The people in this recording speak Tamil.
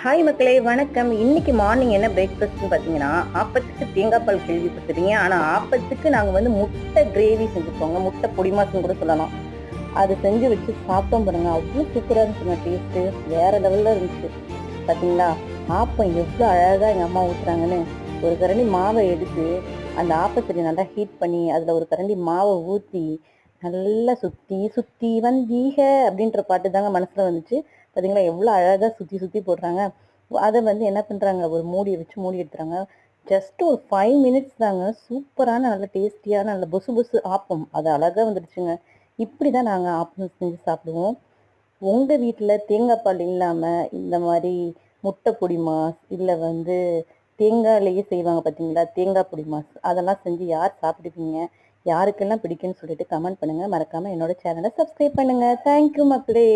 ஹாய் மக்களே, வணக்கம். இன்னைக்கு மார்னிங் என்ன பிரேக்ஃபாஸ்ட்னு பார்த்தீங்கன்னா, ஆப்பத்துக்கு தேங்காய் பால் கேள்விப்பட்டிருப்பீங்க. ஆனா ஆப்பத்துக்கு நாங்க முட்டை கிரேவி செஞ்சுருக்கோங்க. முட்டை பொடி மாசுன்னு கூட சொல்லலாம். அது செஞ்சு வச்சு சாப்பிட்டோம் பாருங்க. அவ்வளோ சூப்பரா இருந்துச்சுங்க டேஸ்ட்டு. வேற லெவல்ல இருந்துச்சு. பார்த்தீங்களா? ஆப்பம் எவ்வளோ அழகா எங்க அம்மா ஊத்துறாங்கன்னு. ஒரு கரண்டி மாவை எடுத்து, அந்த ஆப்பச்சட்டிய நல்லா ஹீட் பண்ணி, அதில ஒரு கரண்டி மாவ ஊத்தி, நல்லா சுத்தி சுத்தி வந்தீக அப்படின்ற பாட்டு தாங்க மனசுல வந்துச்சு. பார்த்தீங்களா? எவ்வளோ அழகா சுத்தி சுத்தி போடுறாங்க. அத என்ன பண்றாங்க, ஒரு மூடிய வச்சு மூடி எடுத்துறாங்க. ஜஸ்ட் ஒரு 5 மினிட்ஸ் தாங்க. சூப்பரான நல்ல டேஸ்டியான நல்ல பொசு பொசு ஆப்பம். அது அழகா வந்துடுச்சுங்க. இப்படி தான் நாங்க ஆப்பம் செஞ்சு சாப்பிடுவோம். உங்க வீட்ல தேங்காய் பால் இல்லாம இந்த மாரி முட்டை பொடி மாஸ், இல்ல தேங்காயிலேயே செய்வாங்க பார்த்தீங்களா? தேங்காய் பொடி மாஸ். அதெல்லாம் செஞ்சு யார் சாப்பிடுவீங்க? யாருக்கெல்லாம் பிடிக்கும்னு சொல்லிட்டு கமெண்ட் பண்ணுங்க. மறக்காம என்னோட சேனல சப்ஸ்கிரைப் பண்ணுங்க. தேங்க் யூ மக்களே!